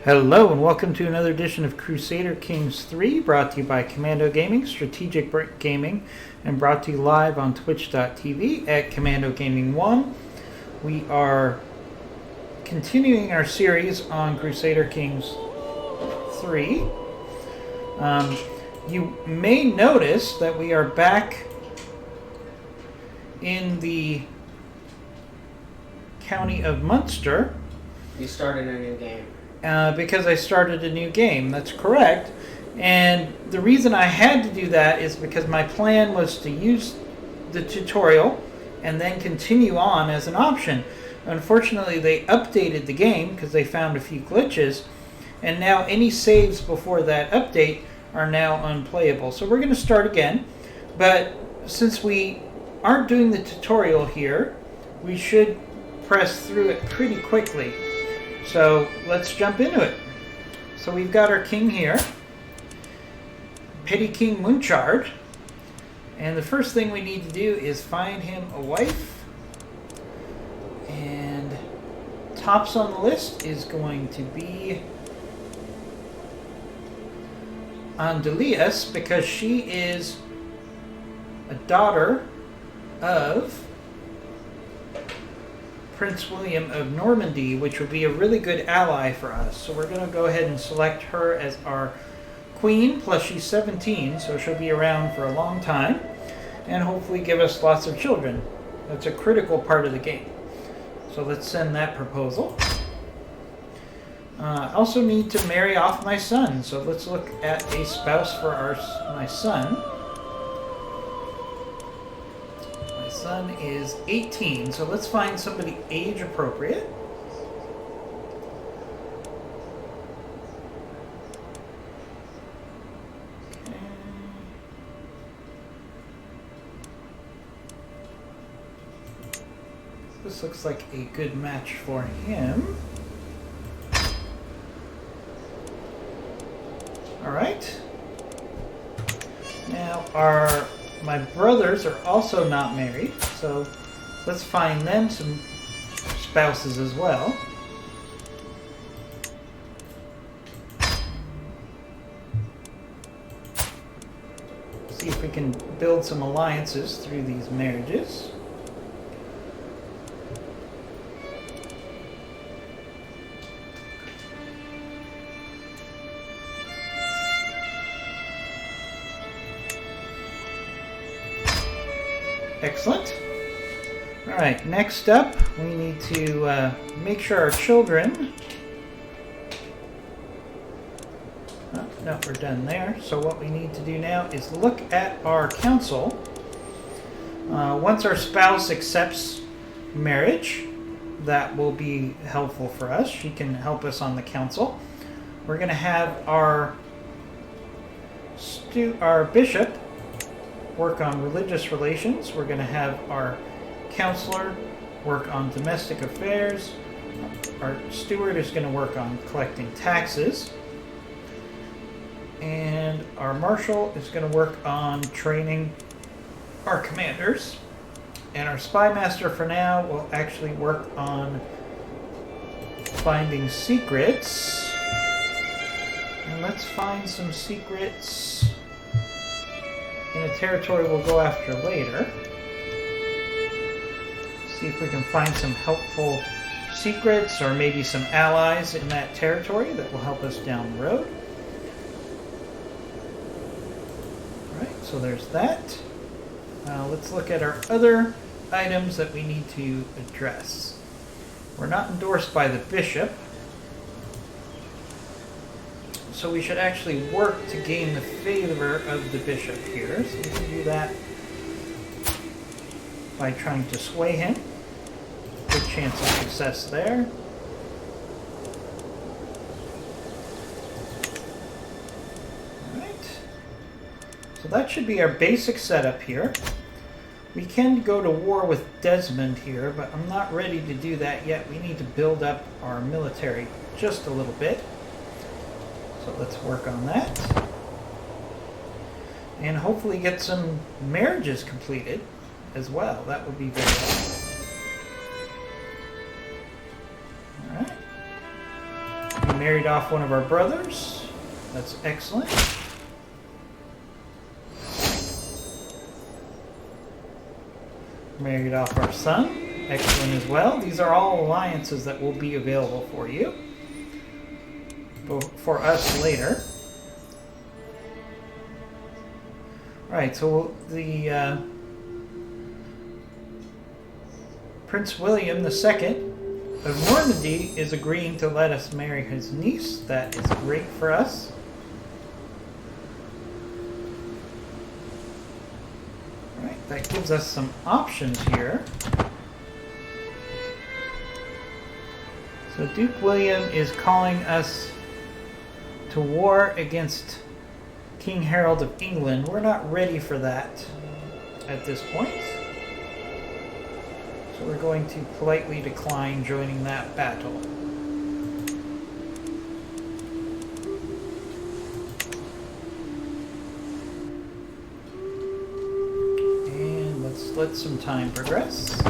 Hello and welcome to another edition of Crusader Kings 3, brought to you by Commando Gaming, Strategic Brick Gaming, and brought to you live on twitch.tv at Commando Gaming 1. We are continuing our series on Crusader Kings 3. You may notice that we are back in the county of Munster. You started a new game. Because I started a new game. That's correct. And the reason I had to do that is because my plan was to use the tutorial and then continue on as an option. Unfortunately, they updated the game because they found a few glitches, and now any saves before that update are now unplayable. So we're going to start again, but since we aren't doing the tutorial here, we should press through it pretty quickly. So let's jump into it. So we've got our king here, Petty King Munchard, and the first thing we need to do is find him a wife. And tops on the list is going to be Andelias, because she is a daughter of Prince William of Normandy, which would be a really good ally for us. So we're going to go ahead and select her as our queen, plus she's 17, so she'll be around for a long time and hopefully give us lots of children. That's a critical part of the game. So let's send that proposal. I also need to marry off my son, so let's look at a spouse for my son. Son is 18, so let's find somebody age appropriate. Okay. This looks like a good match for him. All right. Now my brothers are also not married, so let's find them some spouses as well. See if we can build some alliances through these marriages. Excellent. All right, next up, we need to make sure our children... Oh, no, we're done there. So what we need to do now is look at our council. Once our spouse accepts marriage, that will be helpful for us. She can help us on the council. We're going to have our bishop work on religious relations. We're going to have our counselor work on domestic affairs. Our steward is going to work on collecting taxes. And our marshal is going to work on training our commanders. And our spy master for now will actually work on finding secrets. And let's find some secrets in a territory we'll go after later. See if we can find some helpful secrets or maybe some allies in that territory that will help us down the road. Alright, so there's that. Let's look at our other items that we need to address. We're not endorsed by the bishop, so we should actually work to gain the favor of the bishop here. So we can do that by trying to sway him. Good chance of success there. Alright. So that should be our basic setup here. We can go to war with Desmond here, but I'm not ready to do that yet. We need to build up our military just a little bit. So let's work on that. And hopefully get some marriages completed as well. That would be very helpful. Alright. married off one of our brothers. That's excellent. Married off our son. Excellent as well. These are all alliances that will be available for you. For us later. Alright, so the Prince William II of Normandy is agreeing to let us marry his niece. That is great for us. Alright, that gives us some options here. So Duke William is calling us to war against King Harold of England. We're not ready for that at this point. So we're going to politely decline joining that battle. And let's let some time progress.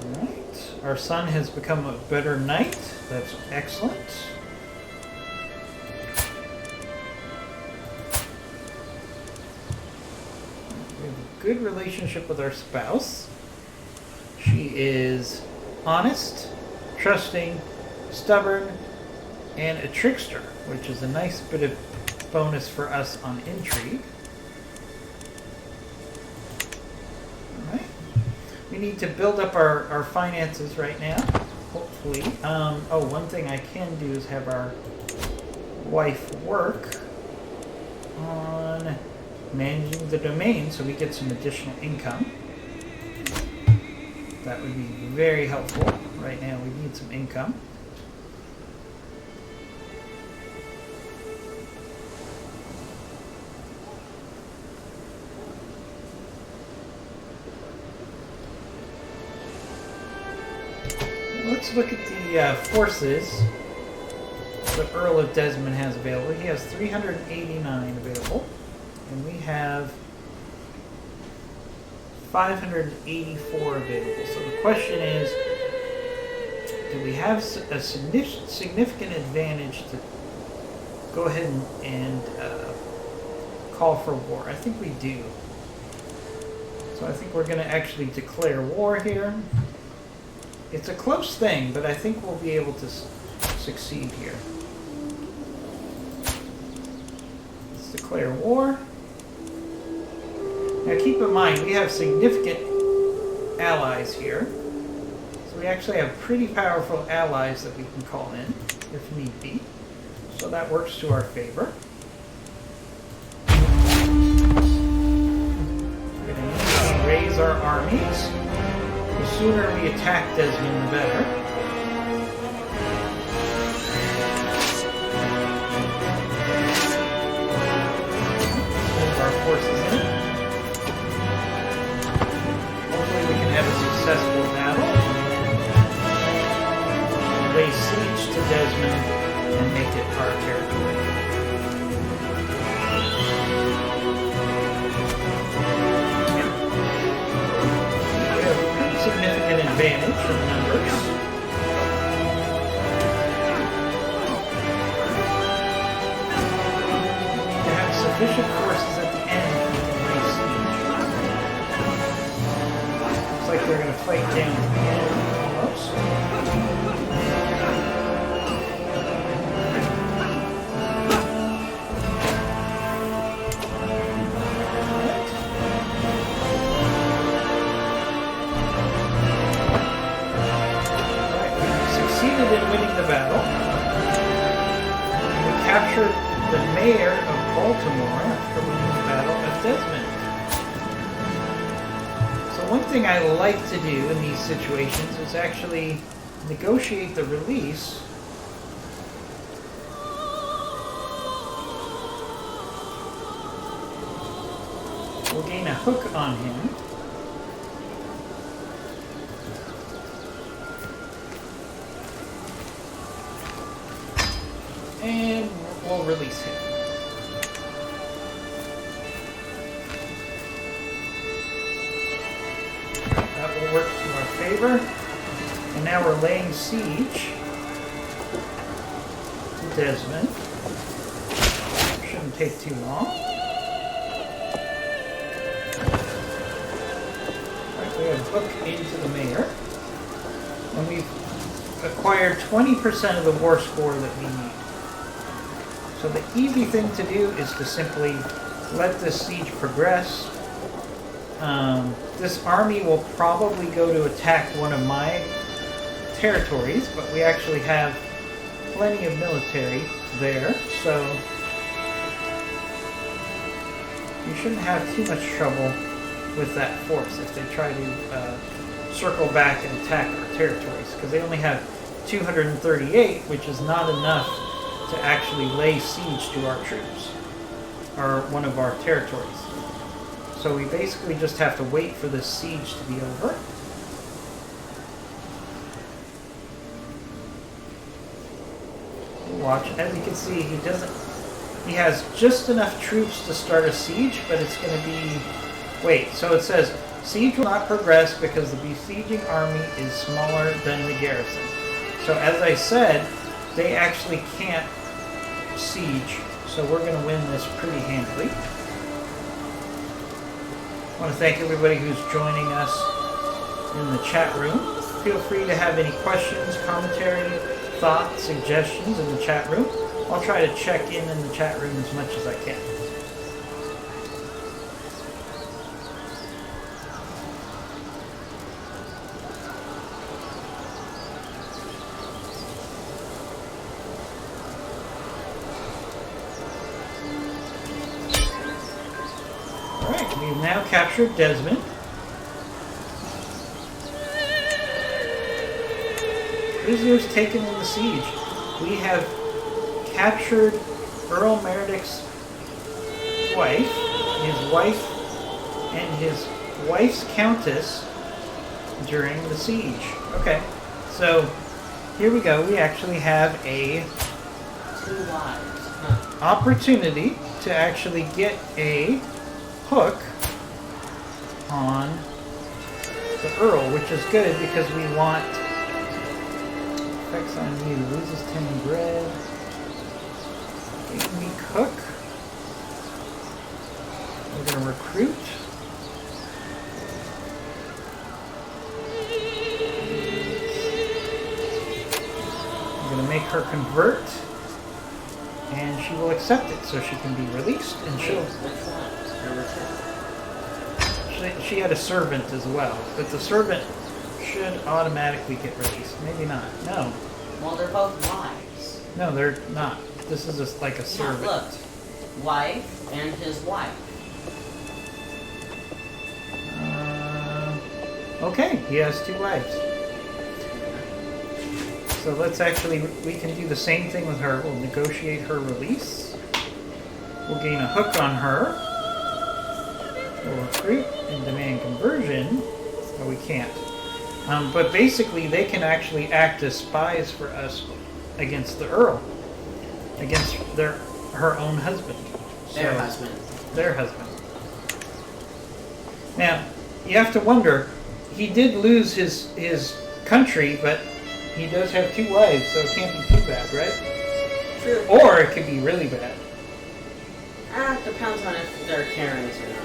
Alright, our son has become a better knight. That's excellent. Good relationship with our spouse. She is honest, trusting, stubborn, and a trickster, which is a nice bit of bonus for us on intrigue. Alright. We need to build up our finances right now, hopefully. One thing I can do is have our wife work on managing the domain so we get some additional income. That would be very helpful. Right now we need some income. Let's look at the forces the Earl of Desmond has available. He has 389 available. And we have 584 available. So the question is, do we have a significant advantage to go ahead and call for war? I think we do. So I think we're going to actually declare war here. It's a close thing, but I think we'll be able to succeed here. Let's declare war. Now keep in mind, we have significant allies here. So we actually have pretty powerful allies that we can call in, if need be. So that works to our favor. We're going to need to raise our armies. The sooner we attack Desmond, the better. Move our forces in. Have a successful battle, lay siege to Desmond, and make it our territory. We have a pretty significant advantage in numbers. We have sufficient forces at the end to lay siege. Looks like they're going to fight down to the end, almost. Alright, we succeeded in winning the battle. We captured the mayor of Baltimore after winning the battle of Desmond. One thing I like to do in these situations is actually negotiate the release . We'll gain a hook on him. And we'll release him. worked to our favor. And now we're laying siege to Desmond. Shouldn't take too long. Alright, we have a hook into the mayor. And we've acquired 20% of the war score that we need. So the easy thing to do is to simply let this siege progress. This army will probably go to attack one of my territories, but we actually have plenty of military there, so we shouldn't have too much trouble with that force if they try to circle back and attack our territories, because they only have 238, which is not enough to actually lay siege to our troops, or one of our territories. So we basically just have to wait for this siege to be over. Watch, as you can see, he has just enough troops to start a siege, but it's going to be, wait, so it says, siege will not progress because the besieging army is smaller than the garrison. So as I said, they actually can't siege, so we're going to win this pretty handily. I want to thank everybody who's joining us in the chat room. Feel free to have any questions, commentary, thoughts, suggestions in the chat room. I'll try to check in the chat room as much as I can. Alright, we've now captured Desmond. Prisoners taken in the siege. We have captured Earl Meredith's wife, and his wife's countess during the siege. Okay, so here we go. We actually have a opportunity to actually get a hook on the Earl, which is good because we want effects on you. Loses 10 bread. Weak hook. We're going to recruit. I'm going to make her convert, and she will accept it, so she can be released. And she had a servant as well, but the servant should automatically get released. Maybe not. No. Well, they're both wives. No, they're not. This is just like a servant. Yeah, look. Wife and his wife. Okay, he has 2 wives. So let's actually, we can do the same thing with her. We'll negotiate her release. We'll gain a hook on her. We'll recruit and demand conversion. Oh, we can't. But basically, they can actually act as spies for us against the Earl. Against her own husband. Their husband. Their husband. Now, you have to wonder, he did lose his country, but he does have 2 wives, so it can't be too bad, right? True. Or it could be really bad. It depends on if they're Karens or not.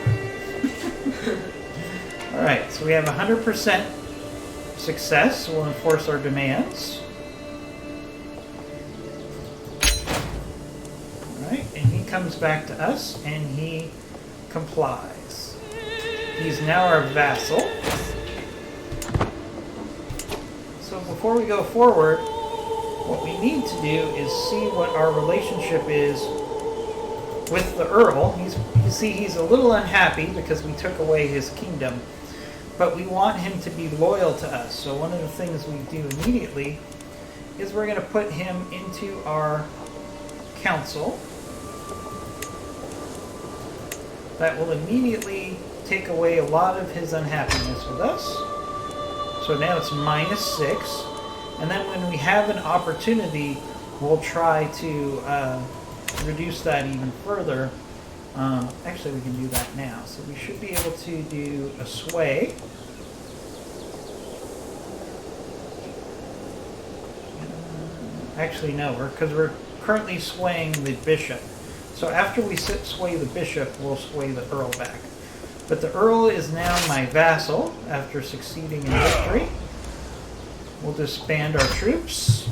Alright, so we have 100% success. We'll enforce our demands. Alright, and he comes back to us, and he complies. He's now our vassal. So before we go forward, what we need to do is see what our relationship is with the Earl. You see, he's a little unhappy because we took away his kingdom, but we want him to be loyal to us. So one of the things we do immediately is we're going to put him into our council. That will immediately take away a lot of his unhappiness with us. So now it's -6. And then when we have an opportunity, we'll try to reduce that even further. Actually, we can do that now. So we should be able to do a sway. Actually, no, because we're currently swaying the bishop. So after we sway the bishop, we'll sway the earl back. But the earl is now my vassal after succeeding in victory. We'll disband our troops.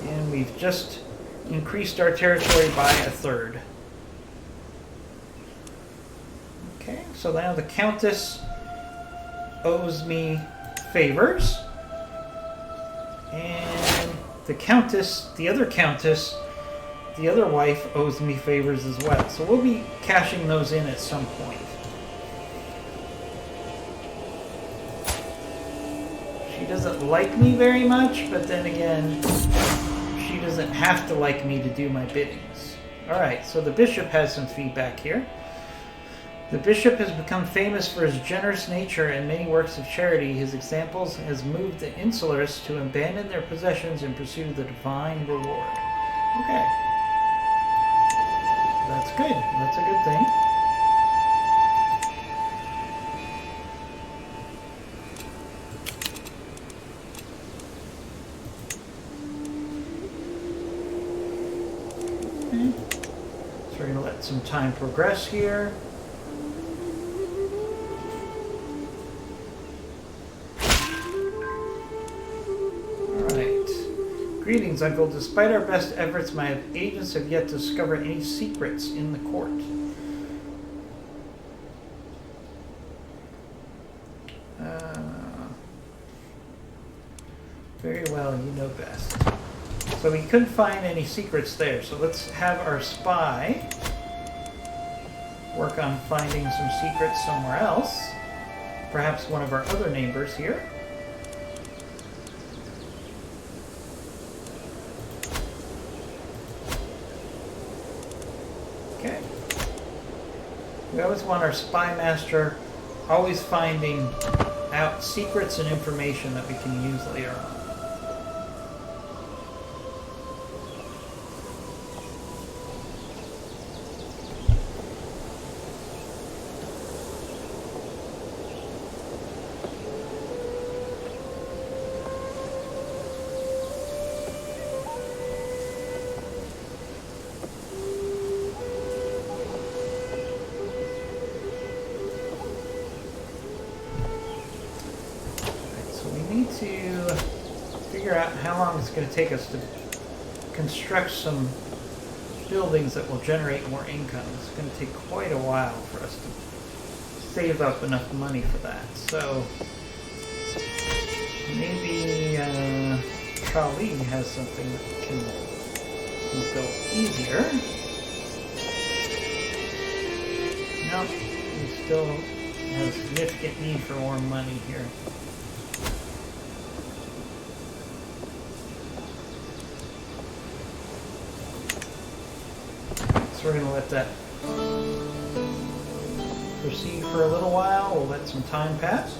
And we've just increased our territory by a third. Okay, so now the countess owes me favors. And the countess, the other wife owes me favors as well. So we'll be cashing those in at some point. She doesn't like me very much, but then again, she doesn't have to like me to do my biddings. Alright, so the bishop has some feedback here. The bishop has become famous for his generous nature and many works of charity. His examples has moved the insulars to abandon their possessions in pursuit of the divine reward. Okay. That's good. That's a good thing. So we're going to let some time progress here. Greetings, Uncle. Despite our best efforts, my agents have yet to discover any secrets in the court. Very well, you know best. So we couldn't find any secrets there, so let's have our spy work on finding some secrets somewhere else. Perhaps one of our other neighbors here. Okay. We always want our spy master always finding out secrets and information that we can use later on. To figure out how long it's going to take us to construct some buildings that will generate more income. It's going to take quite a while for us to save up enough money for that. So maybe Charlie has something that can go easier. Nope, we still have a significant need for more money here. We're going to let that proceed for a little while. We'll let some time pass.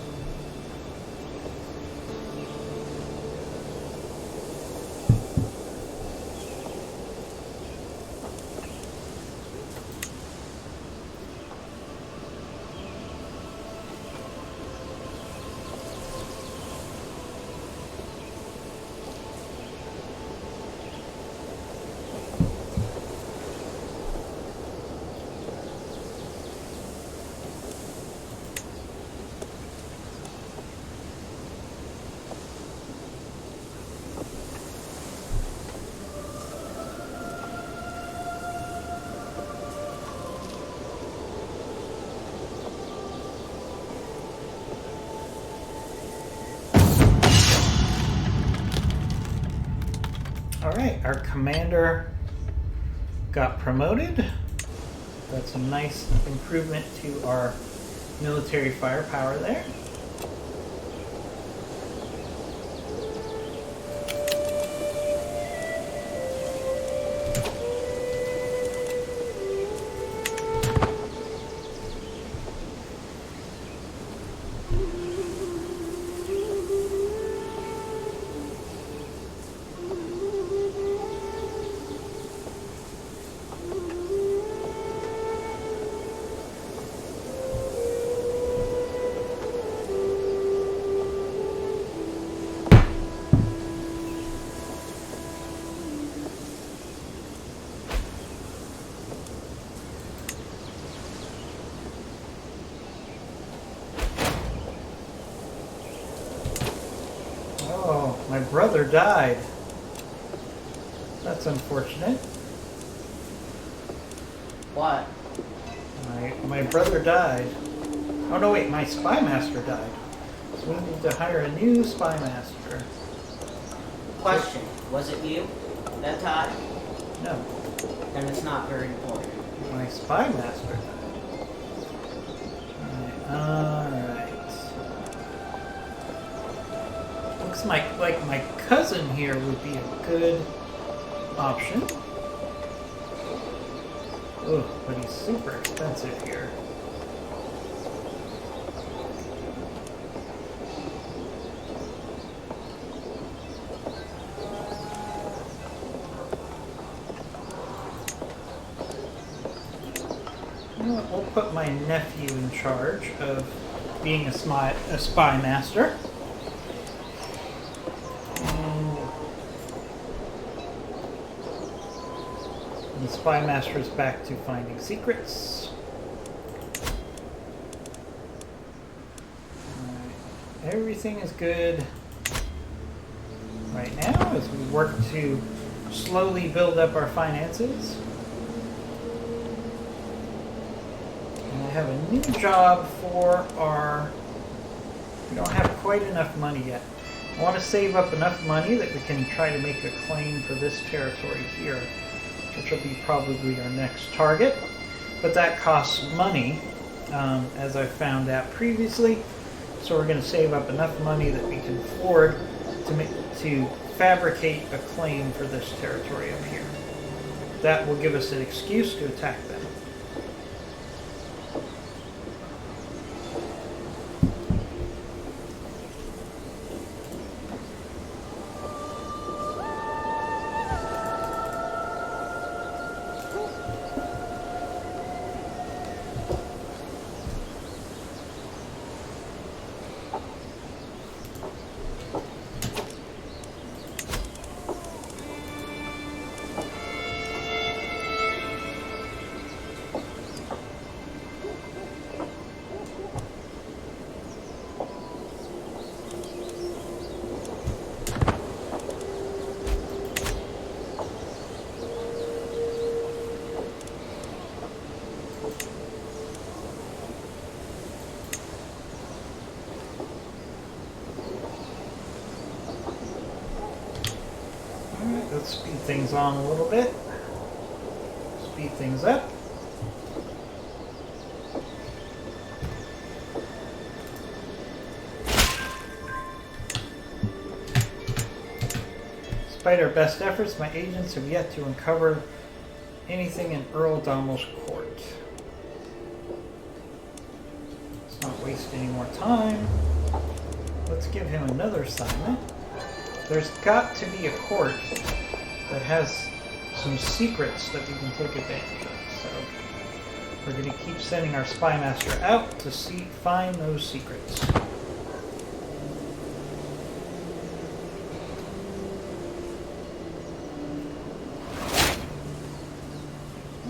Alright, our commander got promoted. That's a nice improvement to our military firepower there. brother died. That's unfortunate. What? My brother died. Oh no, wait, my spy master died. So we need to hire a new spy master. Question. Was it you that died? No, Then it's not very important. my spy master died. Alright. Looks like my cousin here would be a good option. Ugh, but he's super expensive here. You know what, we'll put my nephew in charge of being a spy master. And the spy master is back to finding secrets. Alright. Everything is good right now as we work to slowly build up our finances. And I have a new job for our... We don't have quite enough money yet. I want to save up enough money that we can try to make a claim for this territory here, which will be probably our next target. But that costs money, as I found out previously. So we're going to save up enough money that we can afford to fabricate a claim for this territory up here. That will give us an excuse to attack them. Let's speed things on a little bit. Speed things up. Despite our best efforts, my agents have yet to uncover anything in Earl Dommel's court. Let's not waste any more time. Let's give him another assignment. There's got to be a court that has some secrets that we can take advantage of. So we're going to keep sending our spy master out to find those secrets.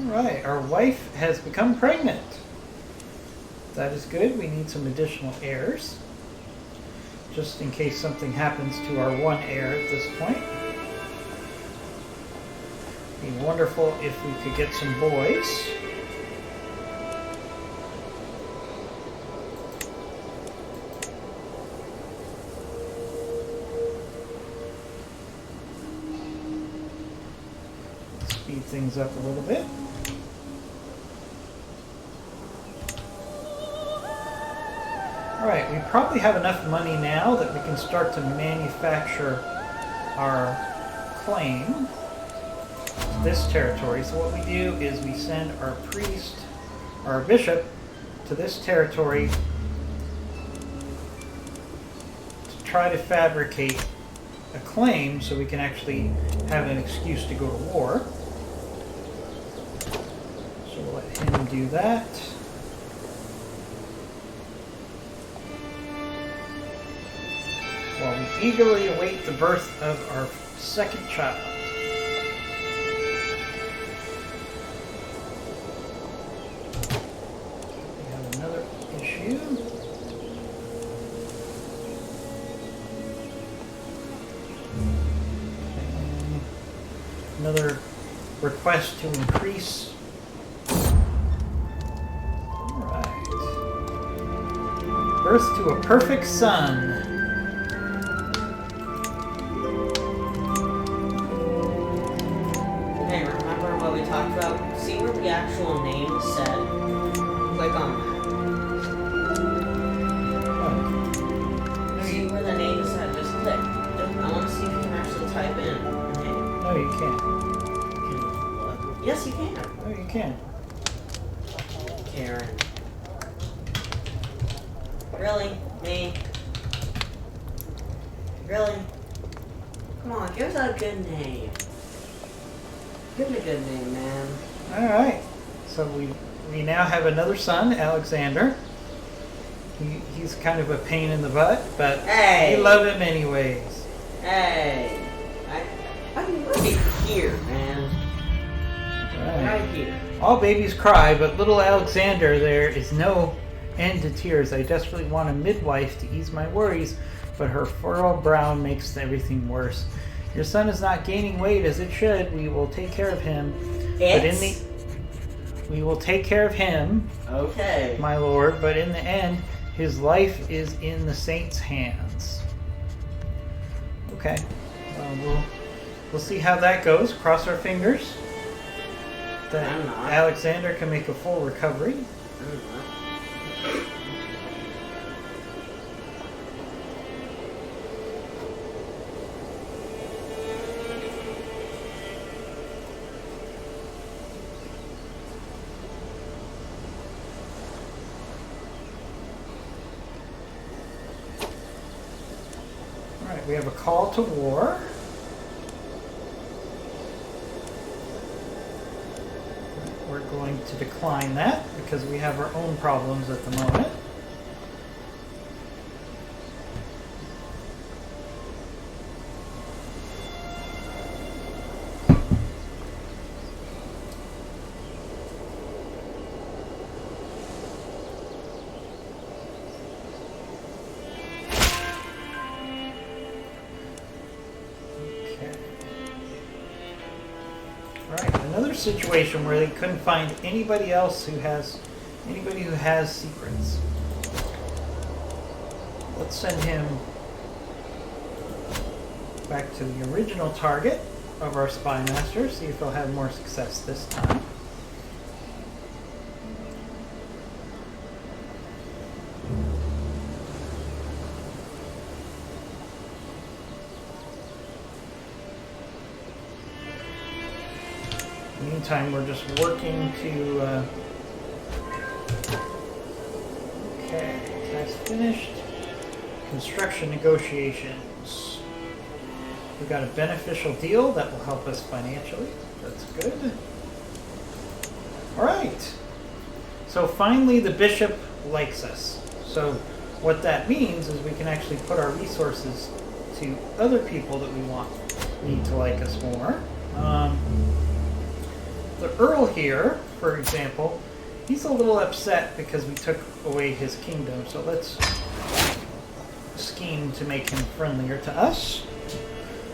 Alright, our wife has become pregnant. That is good. We need some additional heirs, just in case something happens to our one heir at this point. It'd be wonderful if we could get some boys. Speed things up a little bit. Alright, we probably have enough money now that we can start to manufacture our claim to this territory. So what we do is we send our priest, our bishop, to this territory to try to fabricate a claim so we can actually have an excuse to go to war. So we'll let him do that. While we eagerly await the birth of our second child. We have another issue. Another request to increase. Alright. Birth to a perfect son. Okay, remember what we talked about? See where the actual name is said? Click on that. See where the name is said? Just click. I want to see if you can actually type in the name. No, you can't. What? Yes, you can. No, you can't. Karen. Really? Me? Really? Come on, give us a good name. Give me a good name, man. Alright. So we now have another son, Alexander. He's kind of a pain in the butt, but Hey! we love him anyways. Hey! I'm right here, man. Right here. All babies cry, but little Alexander, there is no end to tears. I desperately want a midwife to ease my worries, but her furrowed brow makes everything worse. Your son is not gaining weight as it should. We will take care of him. We will take care of him, Okay. my lord, but in the end, his life is in the saints' hands. Okay. We'll see how that goes. Cross our fingers that I'm not. Alexander can make a full recovery. Alright, we have a call to war. We're going to decline that because we have our own problems at the moment. Another situation where they couldn't find anybody else who has secrets. Let's send him back to the original target of our spy master, see if he'll have more success this time. Meantime, we're just working to okay, that's finished. Construction negotiations. We got a beneficial deal that will help us financially. That's good. All right. So finally the bishop likes us. So what that means is we can actually put our resources to other people that we need to like us more. The Earl here, for example, he's a little upset because we took away his kingdom. So let's scheme to make him friendlier to us.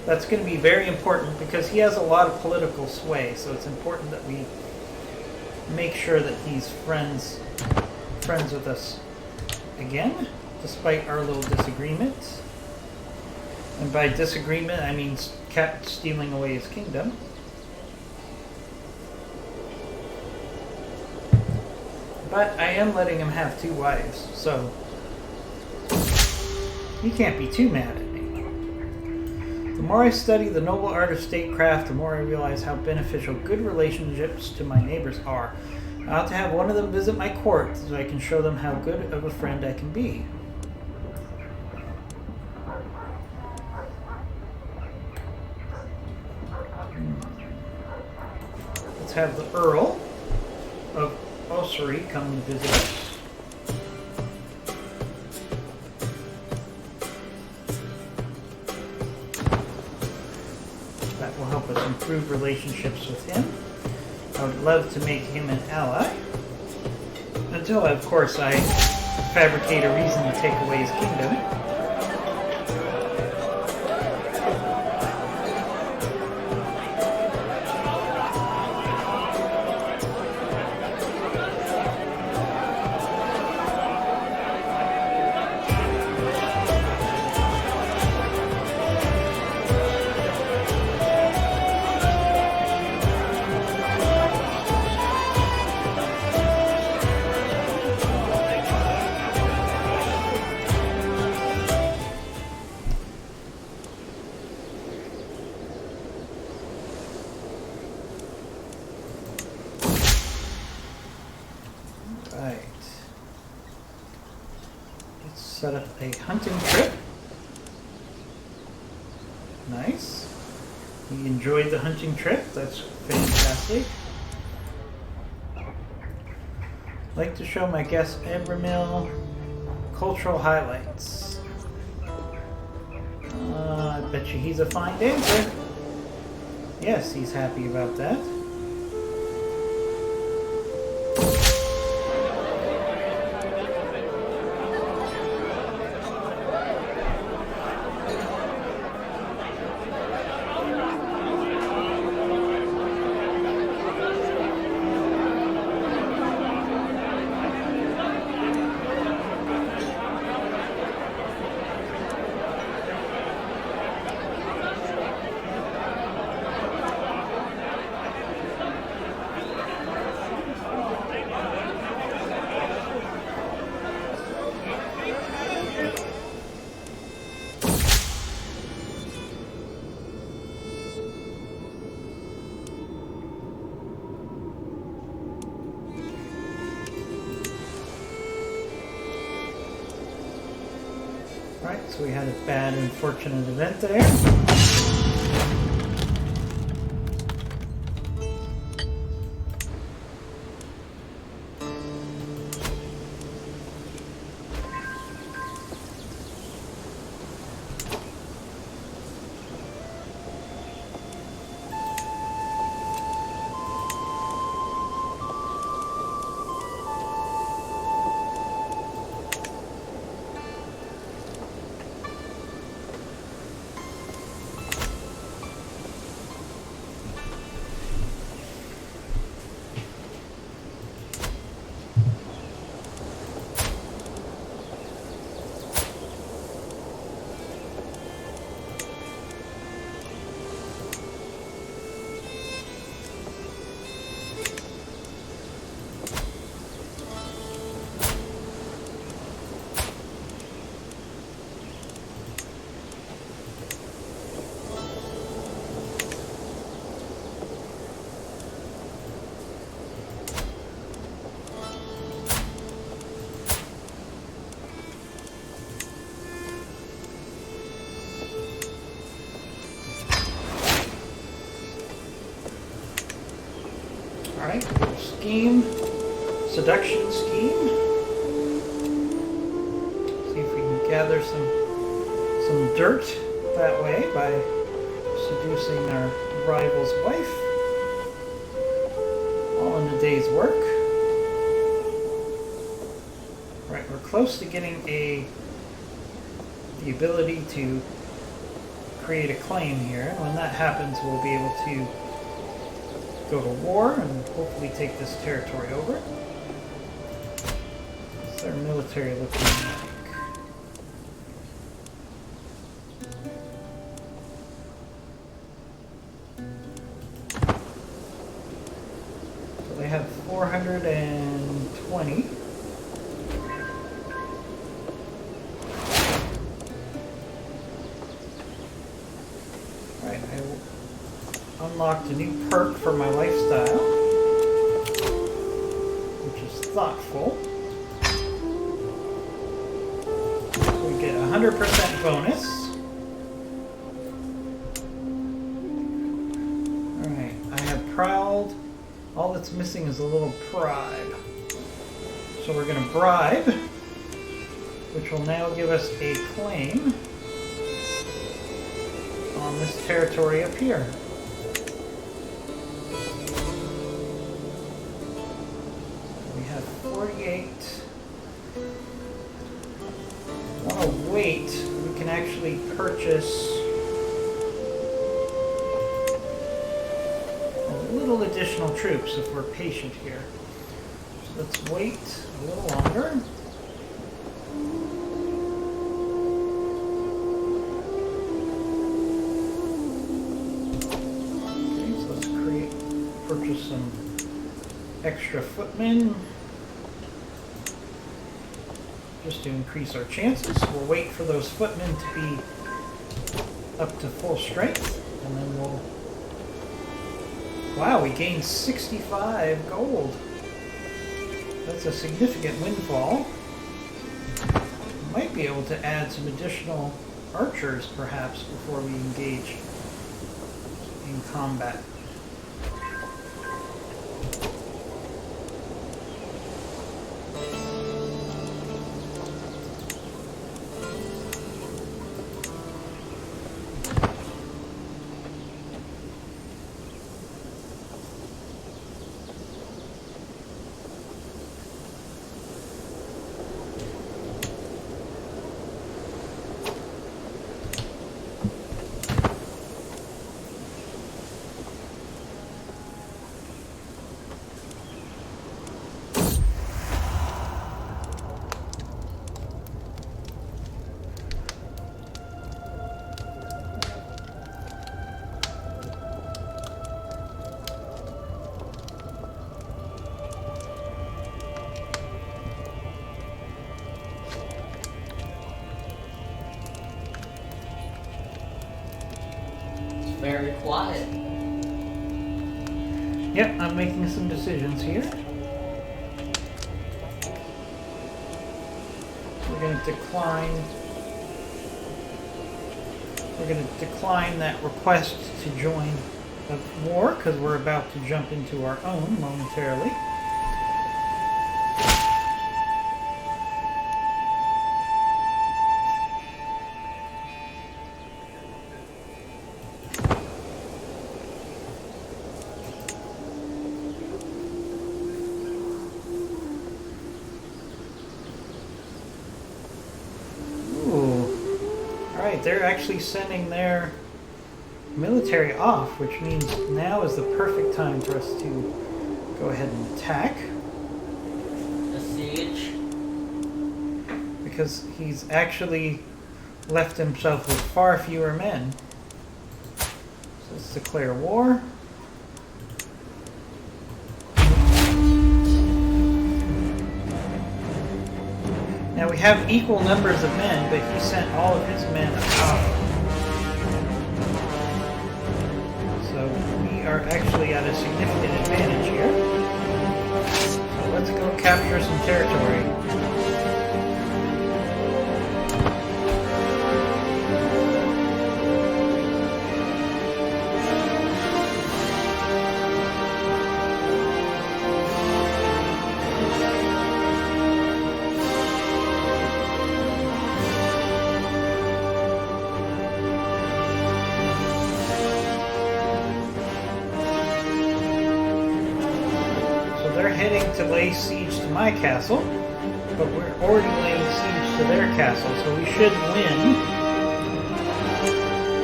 That's going to be very important because he has a lot of political sway. So it's important that we make sure that he's friends with us again, despite our little disagreements. And by disagreement, I mean kept stealing away his kingdom. But I am letting him have 2 wives, so he can't be too mad at me. The more I study the noble art of statecraft, the more I realize how beneficial good relationships to my neighbors are. I ought to have one of them visit my court so I can show them how good of a friend I can be. Let's have the Earl of Ossory come and visit us. That will help us improve relationships with him. I would love to make him an ally. Until, of course, I fabricate a reason to take away his kingdom. Let's set up a hunting trip. Nice. You enjoyed the hunting trip. That's fantastic. I'd like to show my guest Abramill cultural highlights. I bet you he's a fine dancer. Yes, he's happy about that. Right, so we had a bad, unfortunate event there. Alright, scheme, seduction scheme. See if we can gather some dirt that way by seducing our rival's wife. All in a day's work. Right, we're close to getting the ability to create a claim here. When that happens, we'll be able to go to war and hopefully take this territory over. What's their military looking like? So they have 420. Right, I unlocked a new perk for my lifestyle, which is thoughtful. So we get 100% bonus. Alright, I have prowled. All that's missing is a little bribe. So we're going to bribe, which will now give us a claim on this territory up here. We have 48. Want to wait? We can actually purchase a little additional troops if we're patient here. So let's wait a little longer. Purchase some extra footmen just to increase our chances. We'll wait for those footmen to be up to full strength, and then we'll... Wow, we gained 65 gold. That's a significant windfall. Might be able to add some additional archers, perhaps, before we engage in combat. Very quiet. Yep, I'm making some decisions here. We're going to decline. We're going to decline that request to join the war because we're about to jump into our own momentarily. They're actually sending their military off, which means now is the perfect time for us to go ahead and attack. A siege. Because he's actually left himself with far fewer men. So let's declare war. Now we have equal numbers of men, but he sent all of his men out. So we are actually at a significant advantage here. So let's go capture some territory. Heading to lay siege to my castle, but we're already laying siege to their castle, so we should win.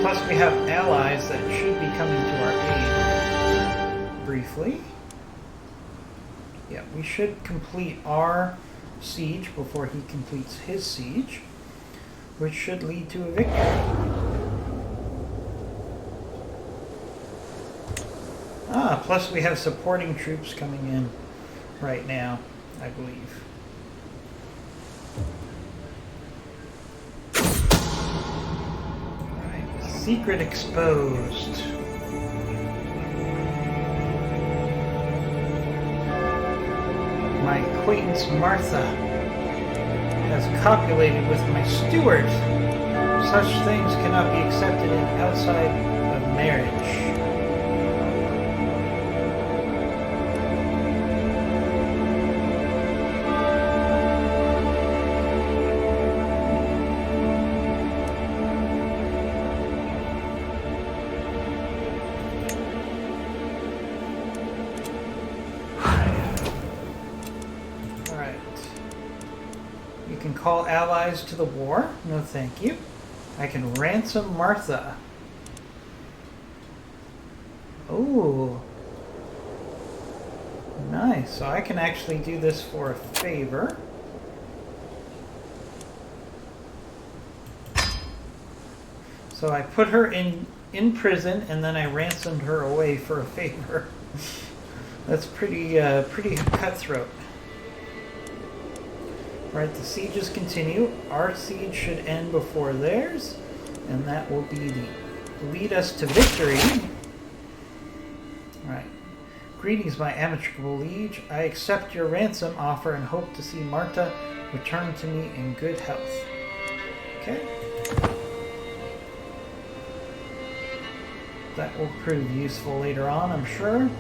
Plus we have allies that should be coming to our aid briefly. Yeah, we should complete our siege before he completes his siege, which should lead to a victory. Plus we have supporting troops coming in right now, I believe. Right. Secret exposed. My acquaintance Martha has copulated with my steward. Such things cannot be accepted outside of marriage. Call allies to the war? No thank you. I can ransom Martha. Oh. Nice. So I can actually do this for a favor. So I put her in prison and then I ransomed her away for a favor. That's pretty cutthroat. Right, the sieges continue. Our siege should end before theirs, and that will be lead us to victory. Right. Greetings, my amicable liege. I accept your ransom offer and hope to see Marta return to me in good health. Okay. That will prove useful later on, I'm sure.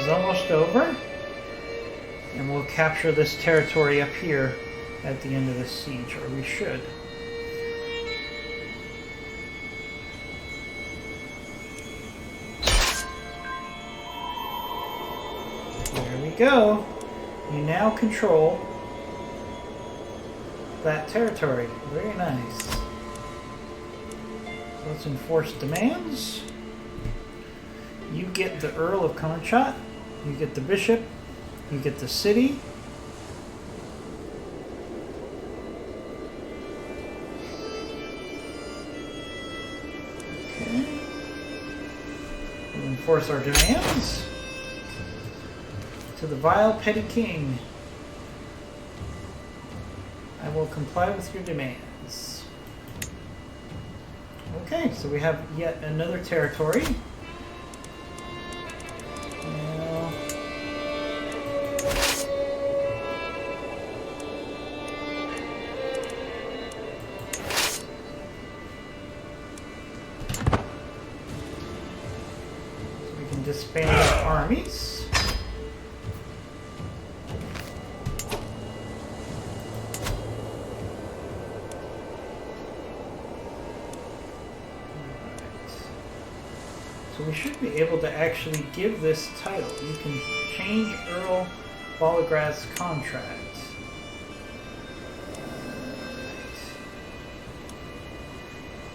Almost over, and we'll capture this territory up here at the end of this siege, or we should. There we go. You now control that territory. Very nice. So let's enforce demands. You get the Earl of Conchot. You get the bishop, you get the city. Okay. We'll enforce our demands. To the vile petty king. I will comply with your demands. Okay, so we have yet another territory. Disband our armies. So we should be able to actually give this title. You can change Earl Bolligrad's contract.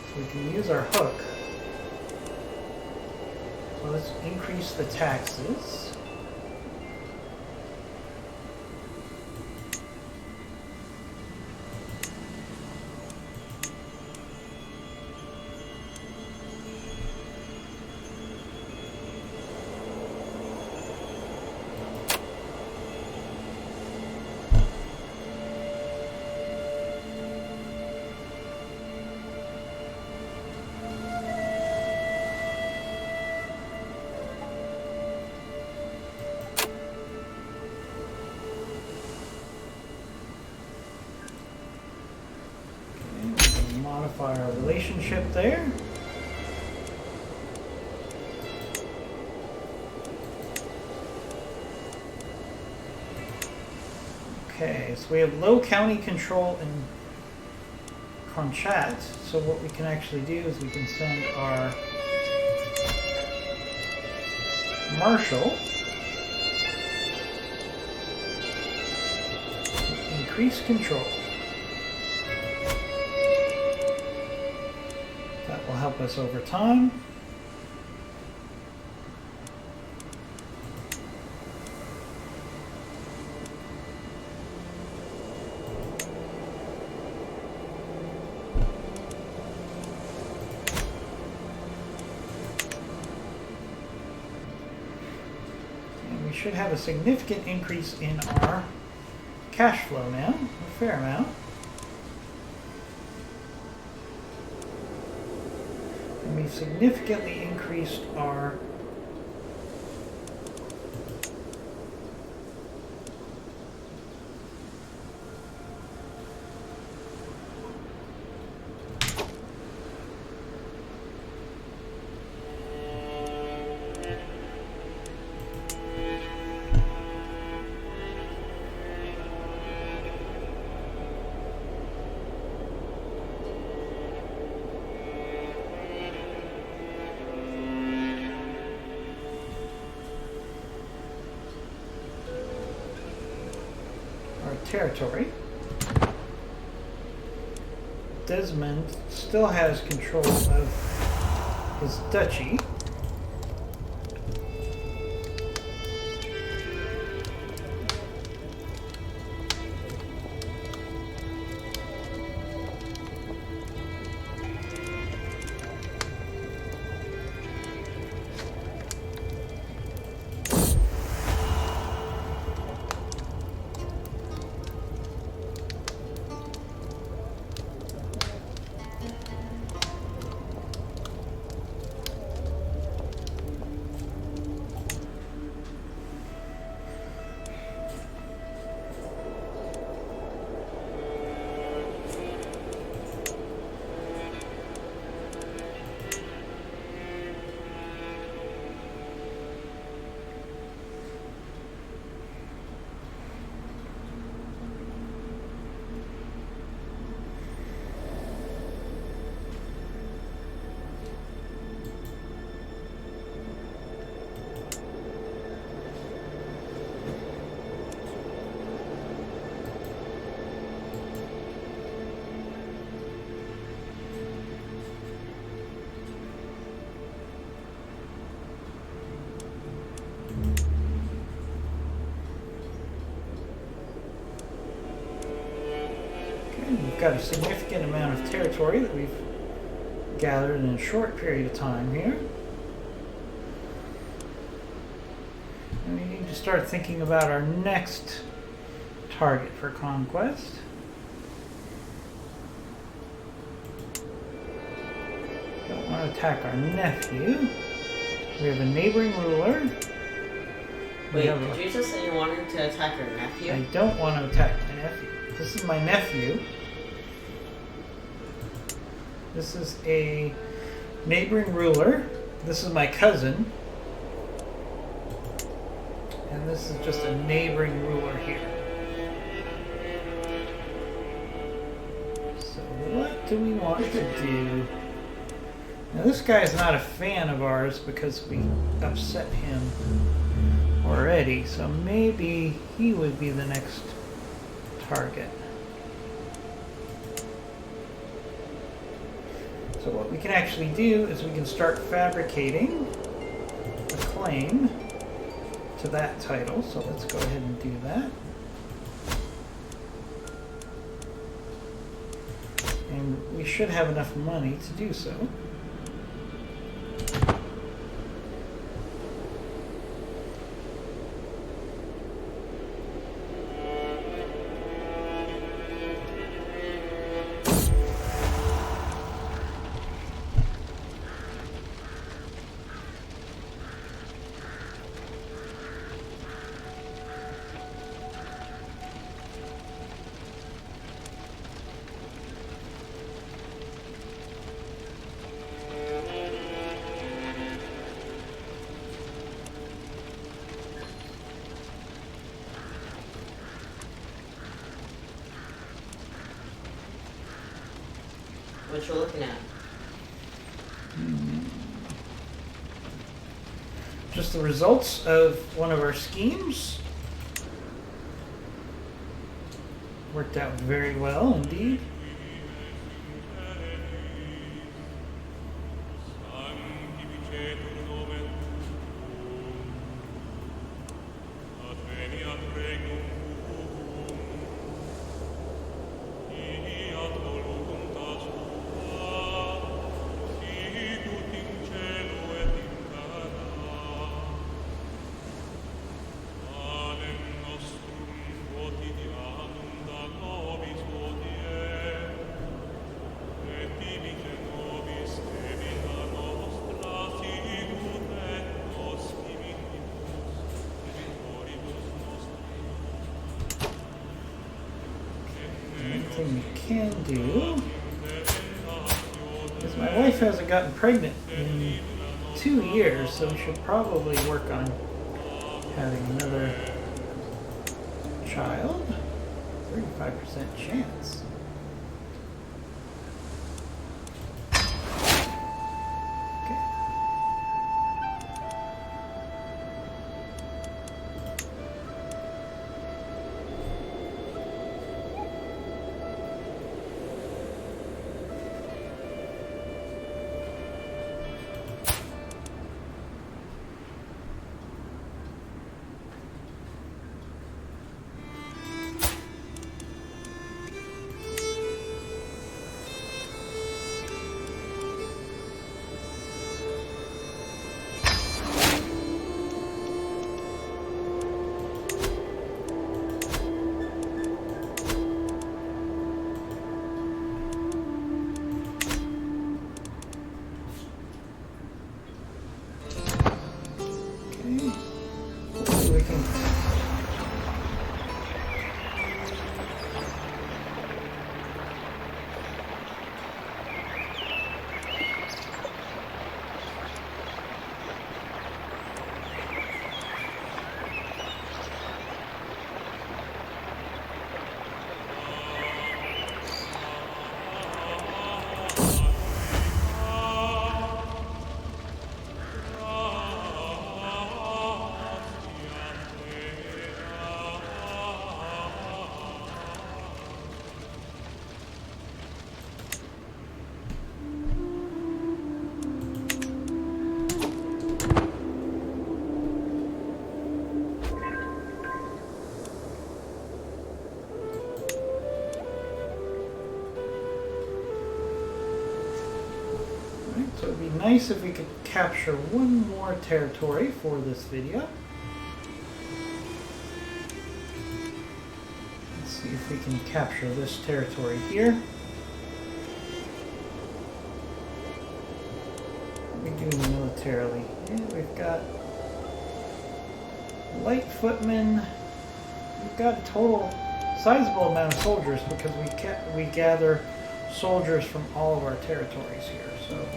So we can use our hook. So let's increase the taxes. Modify our relationship there. Okay, so we have low county control in Conchat. So what we can actually do is we can send our marshal to increase control. That will help us over time. And we should have a significant increase in our cash flow now, a fair amount. We've significantly increased our territory. Desmond still has control of his duchy. got a significant amount of territory that we've gathered in a short period of time here. And we need to start thinking about our next target for conquest. Don't want to attack our nephew. We have a neighboring ruler. Wait, did you just say you wanted to attack your nephew? I don't want to attack my nephew. This is my nephew. This is a neighboring ruler. This is my cousin. And this is just a neighboring ruler here. So what do we want to do? Now this guy is not a fan of ours because we upset him already. So maybe he would be the next target. So what we can actually do is we can start fabricating a claim to that title. So let's go ahead and do that. And we should have enough money to do so. What you looking at? Just the results of one of our schemes. Worked out very well indeed. Thing we can do is my wife hasn't gotten pregnant in 2 years, so we should probably work on having another child. 35% chance. nice if we could capture one more territory for this video. Let's see if we can capture this territory here. What are we doing militarily? Yeah, we've got light footmen. We've got a total sizable amount of soldiers because we gather soldiers from all of our territories here. So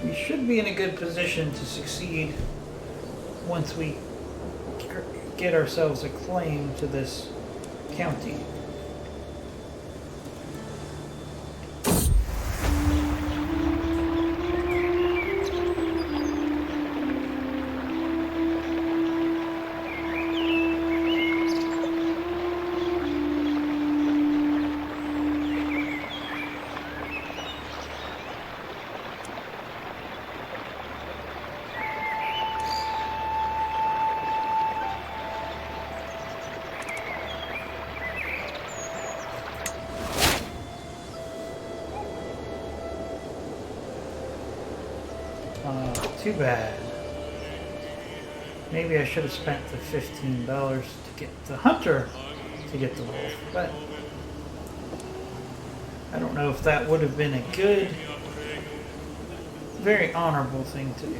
we should be in a good position to succeed once we get ourselves a claim to this county. Too bad. Maybe I should have spent the $15 to get the hunter to get the wolf, but I don't know if that would have been a good, very honorable thing to do.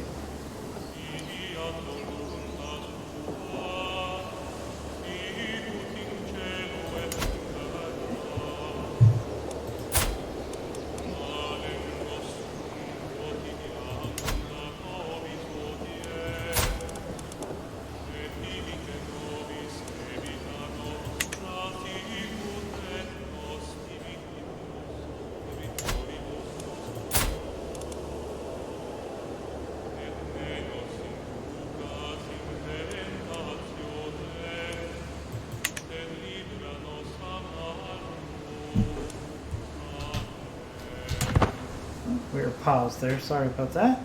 We were paused there, sorry about that.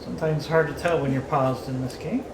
Sometimes it's hard to tell when you're paused in this game.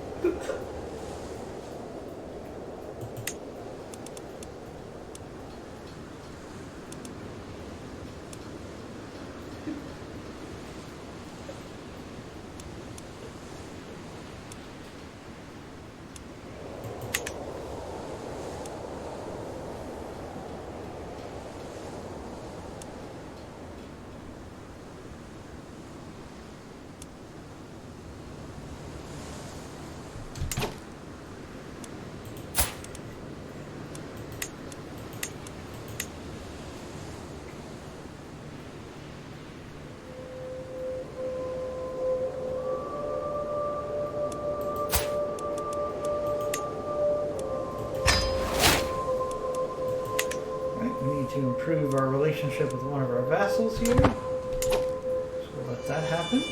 To improve our relationship with one of our vassals here. So we'll let that happen.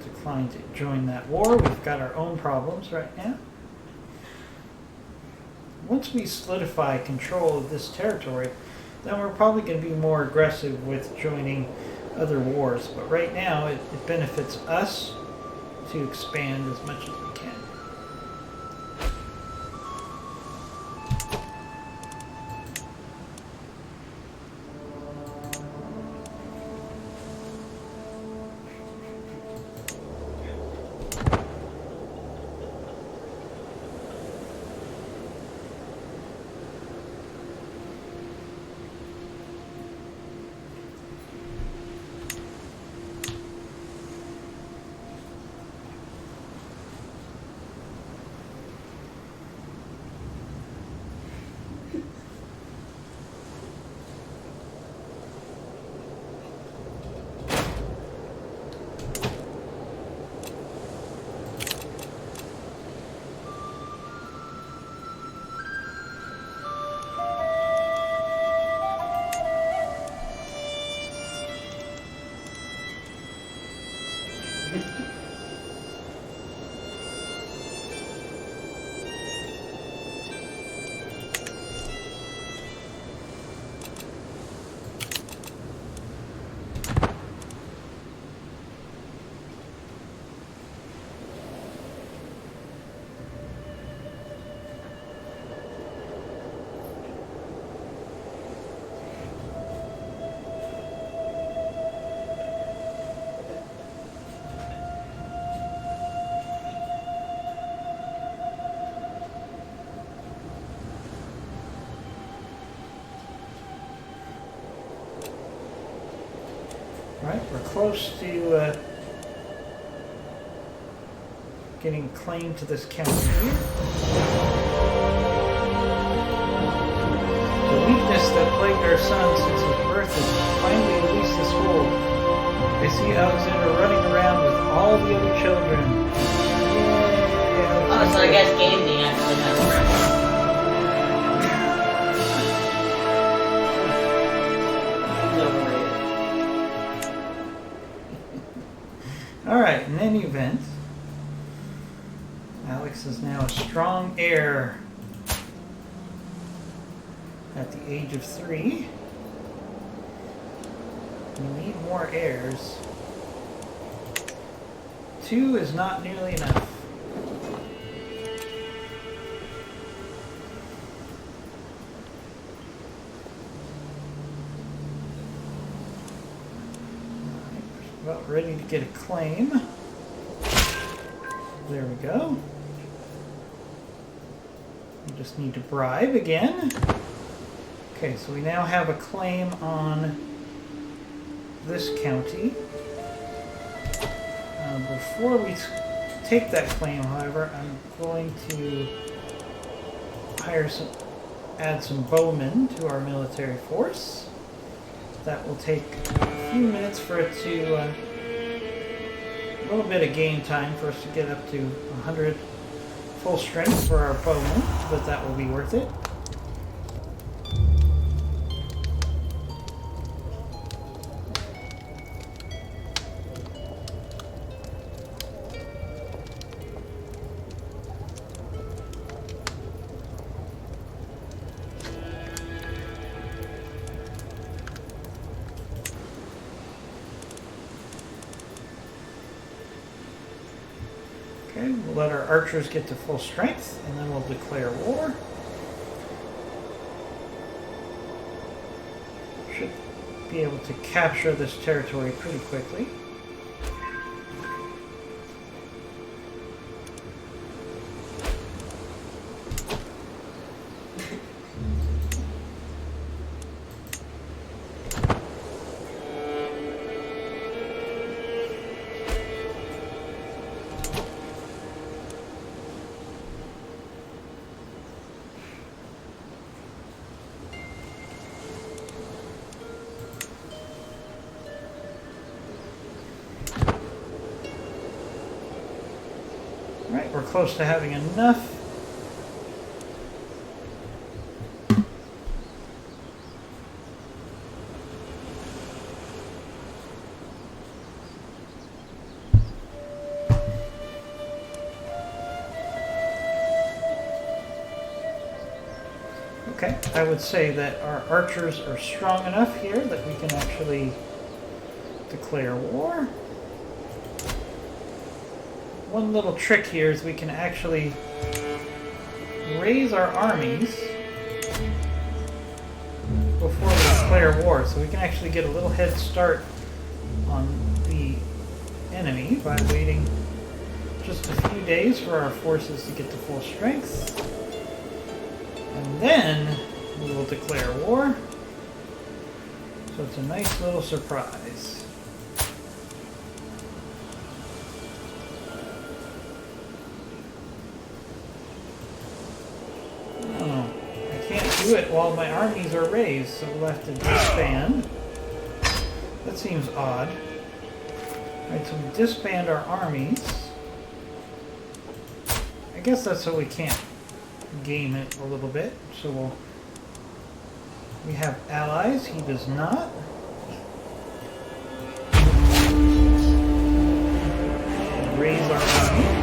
Decline to join that war. We've got our own problems right now. Once we solidify control of this territory, then we're probably going to be more aggressive with joining other wars. But right now, it benefits us to expand as much as we can. Right, we're close to getting claim to this county here. The weakness that plagued our son since his birth has finally released his hold. I see Alexander running around with all the other children. Yay, Oh, so I guess Gaming actually has friends. Alright, in any event, Alex is now a strong heir at the age of 3. We need more heirs. 2 is not nearly enough. About ready to get a claim. There we go. We just need to bribe again. Okay, so we now have a claim on this county. Before we take that claim, however, I'm going to add some bowmen to our military force. That will take a few minutes for it to, a little bit of game time for us to get up to 100 full strength for our bowmen, but that will be worth it. Okay, we'll let our archers get to full strength, and then we'll declare war. Should be able to capture this territory pretty quickly. Right, we're close to having enough. Okay, I would say that our archers are strong enough here that we can actually declare war. One little trick here is we can actually raise our armies before we declare war, so we can actually get a little head start on the enemy by waiting just a few days for our forces to get to full strength. And then we will declare war. So it's a nice little surprise. Do it while my armies are raised, so we'll have to disband. That seems odd. Alright, so we disband our armies. I guess that's so we can't game it a little bit. So we have allies, he does not. Raise our army.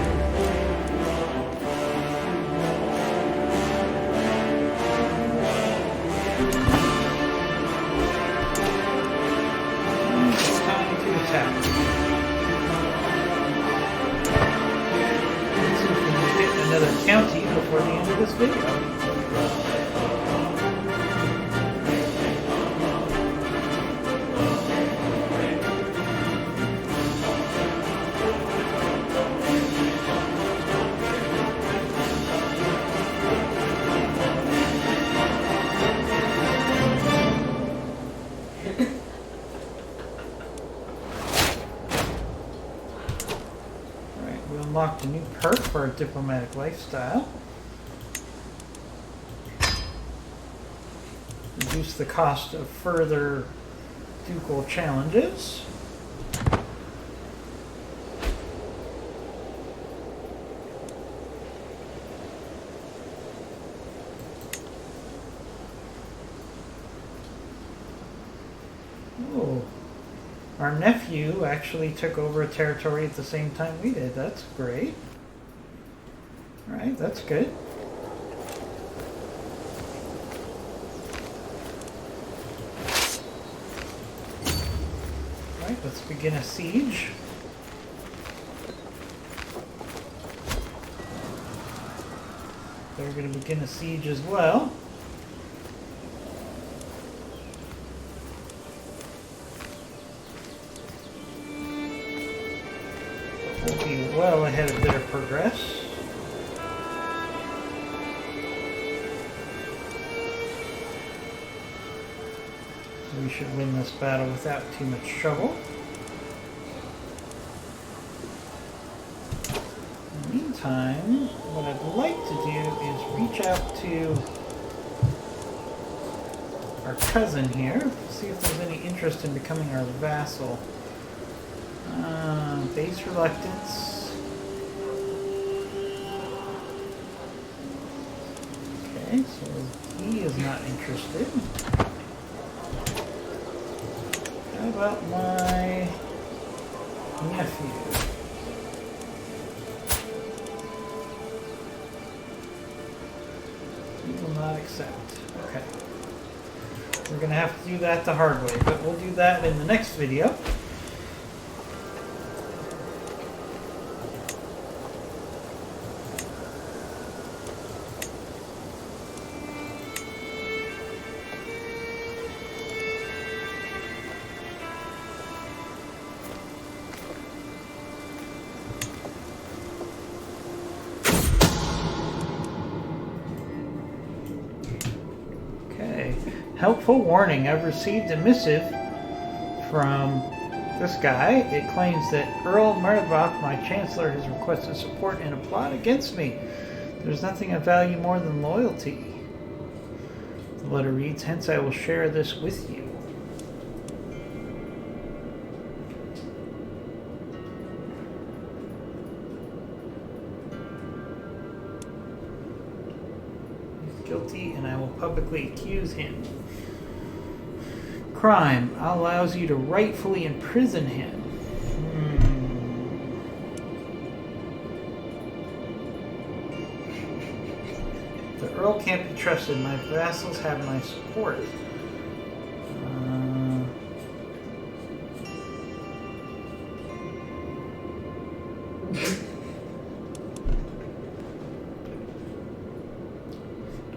Another county before the end of this video. We unlocked a new perk for our diplomatic lifestyle. Reduce the cost of further ducal challenges. Oh, our nephew actually took over a territory at the same time we did. That's great. All right, that's good. All right, let's begin a siege. They're going to begin a siege as well. We'll be well ahead of their progress. We should win this battle without too much trouble. In the meantime, what I'd like to do is reach out to our cousin here, see if there's any interest in becoming our vassal. Base reluctance. Okay, so he is not interested. How about my nephew? He will not accept. Okay. We're going to have to do that the hard way, but we'll do that in the next video. Helpful warning. I've received a missive from this guy. It claims that Earl Murdoch, my chancellor, has requested support in a plot against me. There's nothing I value more than loyalty. The letter reads, hence I will share this with you. He's guilty and I will publicly accuse him. Crime allows you to rightfully imprison him. The Earl can't be trusted. My vassals have my support.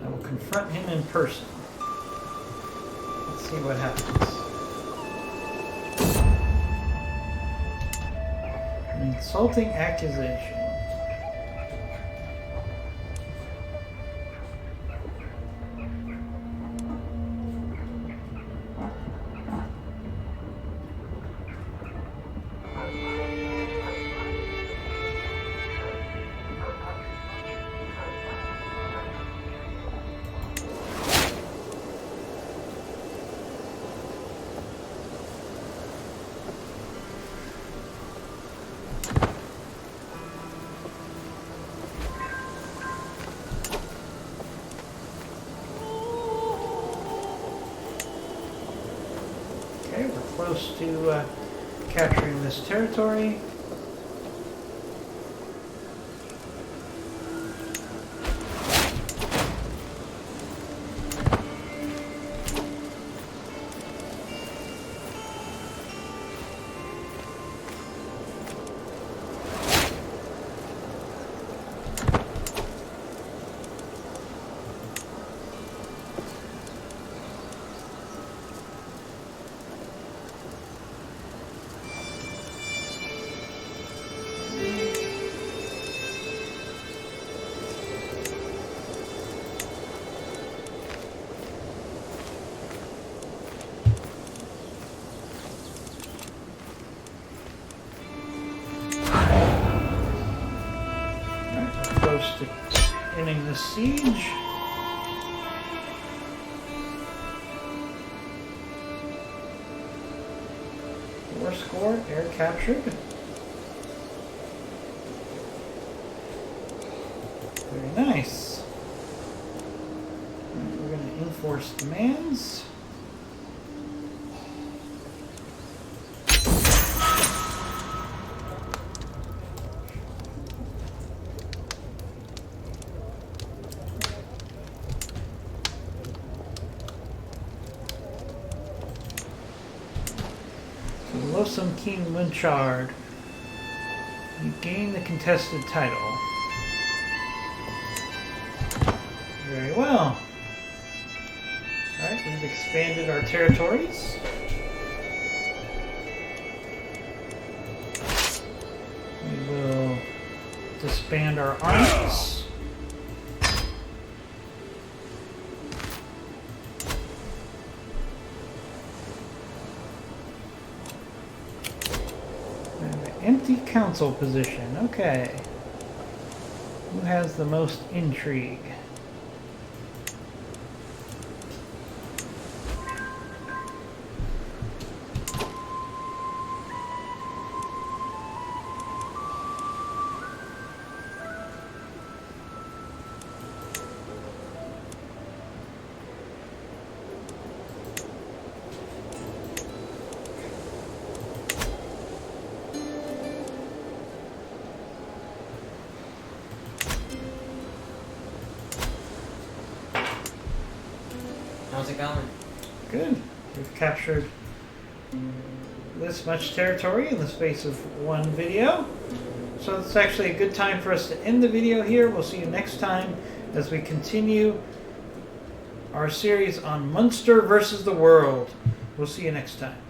I will confront him in person. See what happens. An insulting accusation. Close to capturing this territory. close to ending the siege. War score, air captured. Very nice. Right, we're going to enforce demands. Loathsome King Munchard. You gain the contested title. Very well. Alright, we've expanded our territories. We will disband our armies. Empty council position. Okay. Who has the most intrigue? How's it going? Good. We've captured this much territory in the space of one video. So it's actually a good time for us to end the video here. We'll see you next time as we continue our series on Munster versus the world. We'll see you next time.